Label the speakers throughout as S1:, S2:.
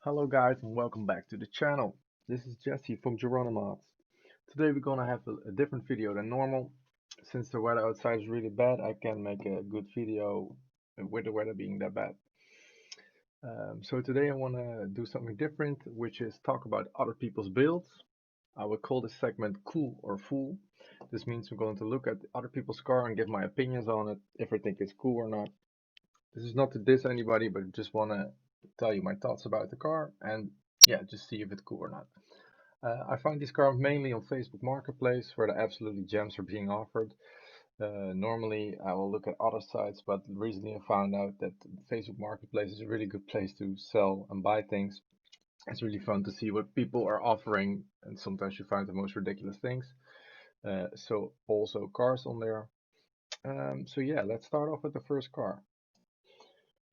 S1: Hello guys and welcome back to the channel. This is Jesse from JRNYMODS. Today we're gonna have a different video than normal. Since the weather outside is really bad, I can't make a good video with the weather being that bad. So today I want to do something different, which is talk about other people's builds. I will call this segment Cool or Fool. This means I'm going to look at other people's car and give my opinions on it, if I think it's cool or not. This is not to diss anybody, but just want to tell you my thoughts about the car and yeah, just see if it's cool or not. I find these cars mainly on Facebook Marketplace where the absolutely gems are being offered. Normally I will look at other sites, but recently I found out that Facebook Marketplace is a really good place to sell and buy things. It's really fun to see what people are offering, and sometimes you find the most ridiculous things. So also cars on there. So yeah, let's start off with the first car.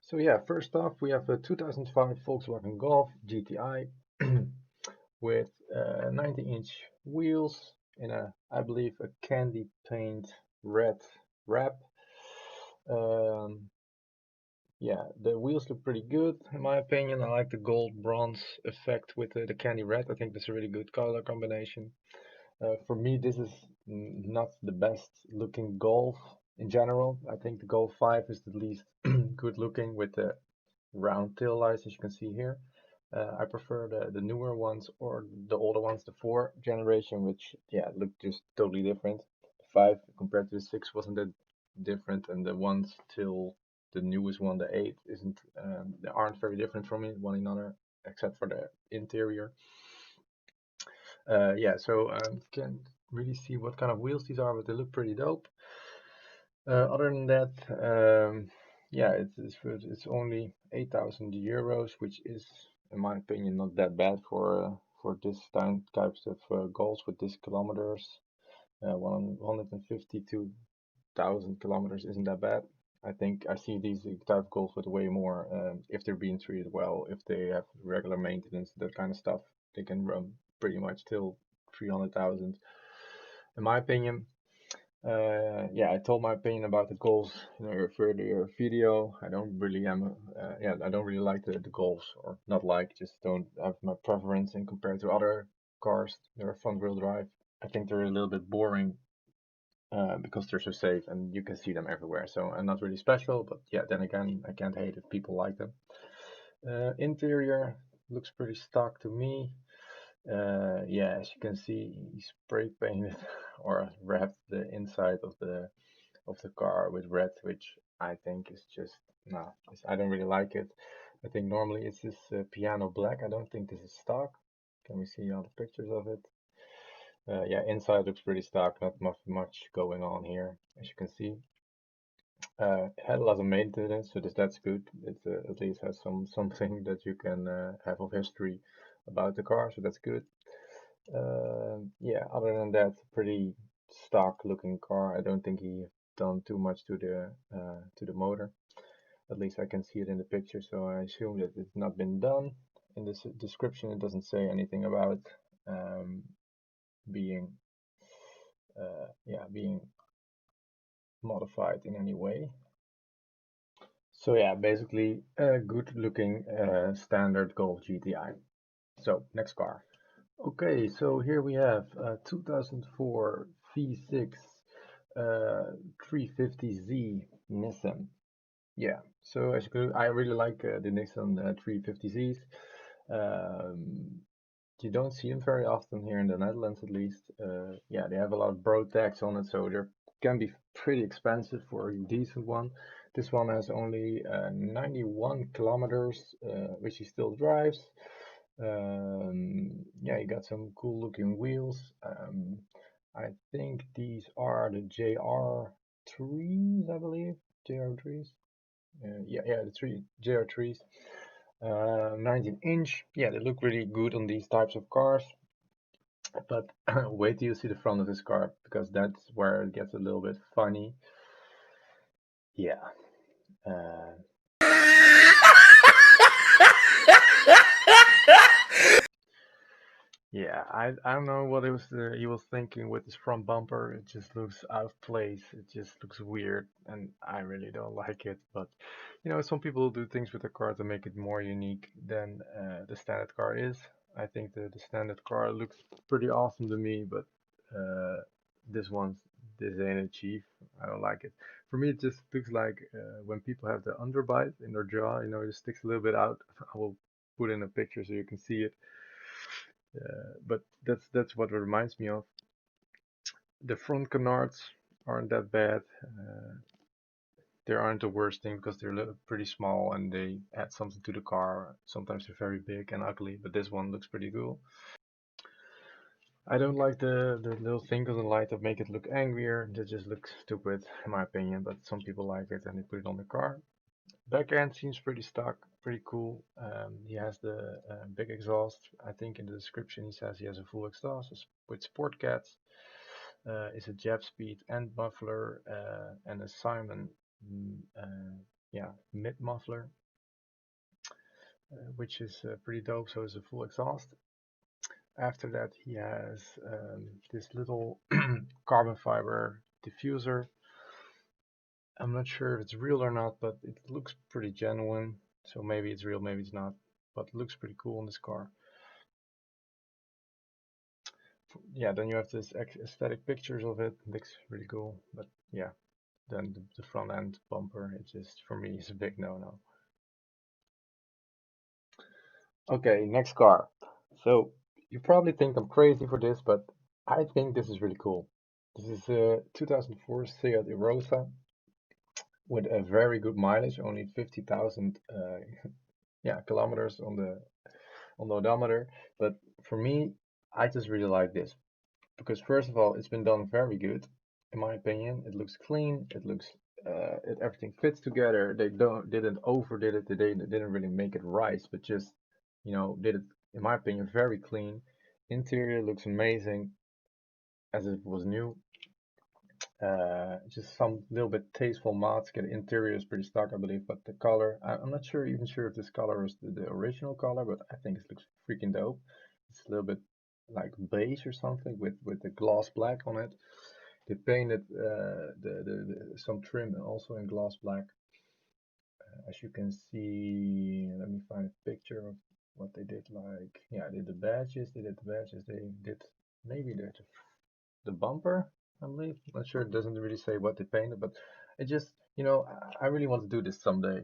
S1: So yeah, first off, we have a 2005 Volkswagen Golf GTI with 90-inch wheels in I believe, a candy paint red wrap. Um, yeah, the wheels look pretty good in my opinion. I like the gold bronze effect with the candy red. I think that's a really good color combination. For me, this is not the best looking Golf in general. I think the Golf 5 is the least good looking with the round tail lights, as you can see here. I prefer the newer ones or the older ones, the 4 generation, which yeah, look just totally different. The 5 compared to the 6 wasn't that different, and the ones till the newest one, the 8, isn't they aren't very different from one another, except for the interior. Yeah, so can't really see what kind of wheels these are, but they look pretty dope. Other than that, yeah, it's only 8,000 euros, which is, in my opinion, not that bad for this types of goals with this kilometers. 152,000 kilometers isn't that bad. I think I see these type of goals with way more if they're being treated well, if they have regular maintenance, that kind of stuff. They can run pretty much till 300,000. In my opinion, yeah, I told my opinion about the goals in a earlier video. I don't really yeah, I don't really like the goals, or not like, just don't have my preference in compared to other cars. They're front wheel drive. I think they're a little bit boring because they're so safe and you can see them everywhere. So I'm not really special, but yeah, then again, I can't hate if people like them. Interior looks pretty stock to me. Yeah, as you can see, he spray painted or wrapped the inside of the car with red, which I think is just no, I don't really like it. I think normally it's this piano black. I don't think this is stock. Can we see all the pictures of it? Yeah, inside looks pretty stock. Not much going on here, as you can see. It had a lot of maintenance, so that's good. It at least has something that you can have of history about the car, so that's good. Yeah, other than that, pretty stock looking car. I don't think he done too much to the motor. At least I can see it in the picture, so I assume that it's not been done. In this description, it doesn't say anything about being yeah, being modified in any way. So yeah, basically a good looking standard Golf GTI. So next car. Okay, so here we have 2004 V6 350Z Nissan. Yeah, so as you can, I really like the Nissan 350Zs. Um, you don't see them very often here in the Netherlands, at least. Yeah, they have a lot of bro tags on it, so they can be pretty expensive for a decent one. This one has only 91 kilometers, which he still drives. Yeah, you got some cool looking wheels. I think these are the JR3s, I believe. JR3s. Yeah, the three JR3s. 19-inch. Yeah, they look really good on these types of cars. But wait till you see the front of this car, because that's where it gets a little bit funny. Yeah. Uh, yeah, I don't know what he was thinking with his front bumper. It just looks out of place. It just looks weird, and I really don't like it. But some people do things with the car to make it more unique than the standard car is. I think the standard car looks pretty awesome to me, but uh, this one's this ain't it, chief. I don't like it. For me, it just looks like when people have the underbite in their jaw. It sticks a little bit out. I will put in a picture so you can see it. But that's what it reminds me of. The front canards aren't that bad. They aren't the worst thing because they're pretty small and they add something to the car. Sometimes they're very big and ugly, but this one looks pretty cool. I don't like the little things on the light that make it look angrier. They just look stupid, in my opinion, but some people like it and they put it on the car. Back end seems pretty stock, pretty cool. He has the big exhaust. I think in the description he says he has a full exhaust with sport cats. Is a Jab speed and muffler and a Simon yeah, mid muffler, which is pretty dope. So it's a full exhaust. After that, he has this little carbon fiber diffuser. I'm not sure if it's real or not, but it looks pretty genuine. So maybe it's real, maybe it's not, but it looks pretty cool in this car. Yeah, then you have this aesthetic pictures of it. Looks really cool, but yeah, then the front end bumper, it just for me is a big no-no. Okay, next car. So you probably think I'm crazy for this, but I think this is really cool. This is a 2004 Seat Rosa with a very good mileage, only 50,000 yeah, kilometers on the odometer. But for me, I just really like this because first of all, it's been done very good, in my opinion. It looks clean. It looks everything fits together. They didn't overdid it. They didn't really make it rise, but just did it, in my opinion, very clean. Interior looks amazing as if it was new. Just some little bit tasteful mods. The interior is pretty stock, I believe, but the color, I'm not even sure if this color is the original color, but I think it looks freaking dope. It's a little bit like beige or something with the gloss black on it. They painted some trim also in gloss black. As you can see, let me find a picture of what they did. Like, yeah, they did the badges. They did the badges. They did maybe the bumper, I believe. Not sure. It doesn't really say what they painted, but it just, I really want to do this someday.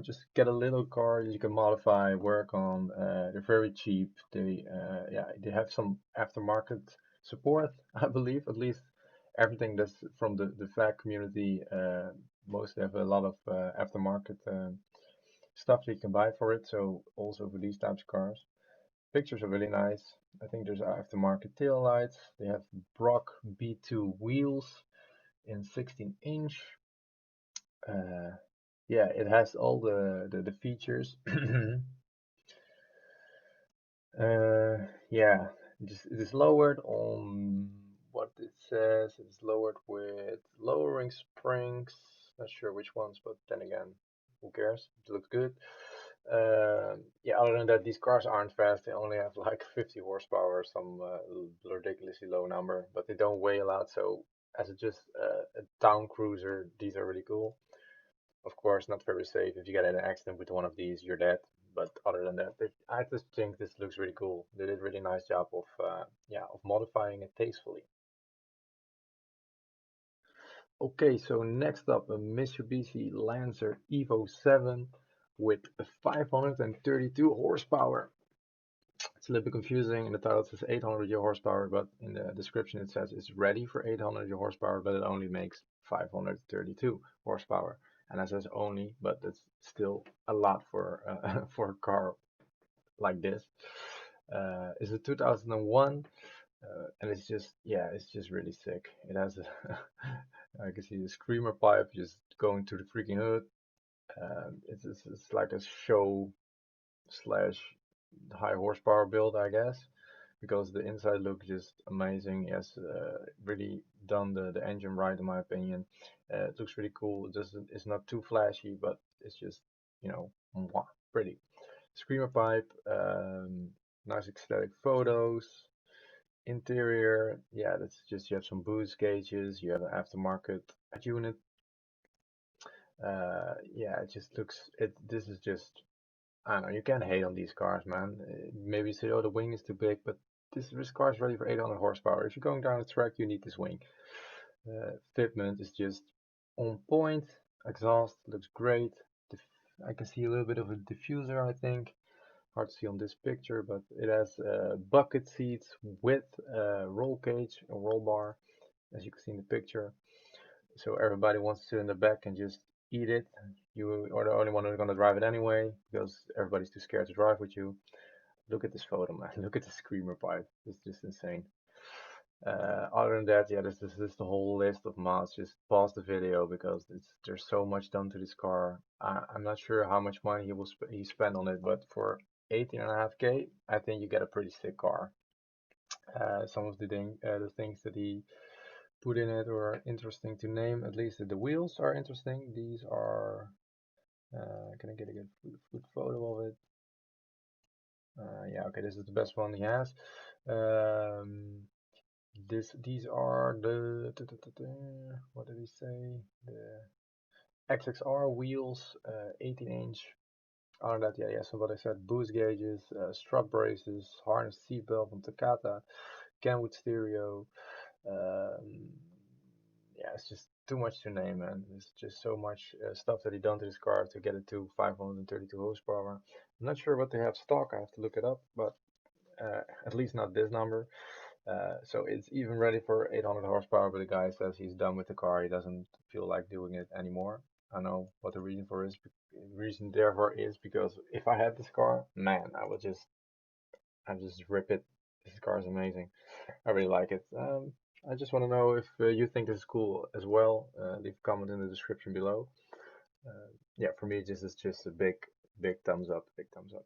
S1: Just get a little car that you can modify, work on. They're very cheap. Yeah, they have some aftermarket support, I believe. At least everything that's from the FAQ community. Mostly have a lot of aftermarket stuff that you can buy for it. So also for these types of cars. Pictures are really nice. I think there's aftermarket tail lights. They have Brock B2 wheels in 16-inch. Yeah, it has all the features. Yeah, it is lowered on what it says. It's lowered with lowering springs. Not sure which ones, but then again, who cares? It looks good. Yeah, other than that, these cars aren't fast. They only have like 50 horsepower, some ridiculously low number, but they don't weigh a lot. So as just a town cruiser, these are really cool. Of course, not very safe. If you get in an accident with one of these, you're dead. But other than that, I just think this looks really cool. They did a really nice job of yeah, of modifying it tastefully. Okay, so next up, a Mitsubishi Lancer Evo 7 with 532 horsepower. It's a little bit confusing. In the title it says 800 horsepower, but in the description it says it's ready for 800 horsepower, but it only makes 532 horsepower. And that says only, but it's still a lot for for a car like this. It's a 2001, and it's just, yeah, it's just really sick. It has a I can see the screamer pipe just going to the freaking hood. It's like a show slash high horsepower build, I guess, because the inside look just amazing. He has really done the engine right, in my opinion. It looks really cool. It's not too flashy, but it's just, mwah, pretty. Screamer pipe, nice aesthetic photos. Interior, yeah, that's just you have some boost gauges, you have an aftermarket unit. Yeah, it just looks it. This is just I don't know. You can't hate on these cars, man. Maybe you say, oh, the wing is too big, but this car is ready for 800 horsepower. If you're going down a track, you need this wing. Fitment is just on point. Exhaust looks great. I can see a little bit of a diffuser, I think. Hard to see on this picture, but it has bucket seats with roll cage or roll bar, as you can see in the picture. So everybody wants to sit in the back and just eat it. You are the only one who's gonna drive it anyway, because everybody's too scared to drive with you. Look at this photo, man. Look at the screamer pipe. It's just insane. Other than that, yeah, this is the whole list of mods. Just pause the video because there's so much done to this car. I'm not sure how much money he spent on it, but for 18.5K, I think you get a pretty sick car. Some of the things that he put in it are interesting to name. At least the wheels are interesting. These are. Can I get a good photo of it? Yeah, okay, this is the best one he has. These are the what did he say? The XXR wheels, 18-inch. Other than that, yeah, so what I said, boost gauges, strut braces, harness seatbelt from Takata, Kenwood stereo. Um, yeah, it's just too much to name, man. There's just so much stuff that he done to this car to get it to 532 horsepower. I'm not sure what they have stock. I have to look it up, but at least not this number. So it's even ready for 800 horsepower, but the guy says he's done with the car. He doesn't feel like doing it anymore. I know what the reason for is. The reason therefore is because if I had this car, man, I'd just rip it. This car is amazing. I really like it. I just want to know if you think this is cool as well. Leave a comment in the description below. Yeah, for me, this is just a big thumbs up. Big thumbs up.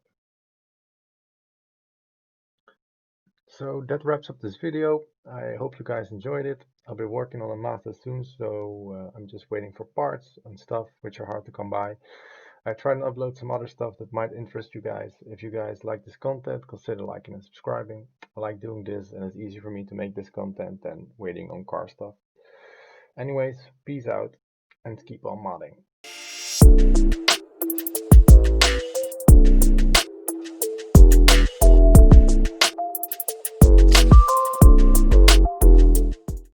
S1: So that wraps up this video. I hope you guys enjoyed it. I'll be working on a Mazda soon, so I'm just waiting for parts and stuff which are hard to come by. I try and upload some other stuff that might interest you guys. If you guys like this content, consider liking and subscribing. I like doing this and it's easy for me to make this content than waiting on car stuff. Anyways, peace out and keep on modding.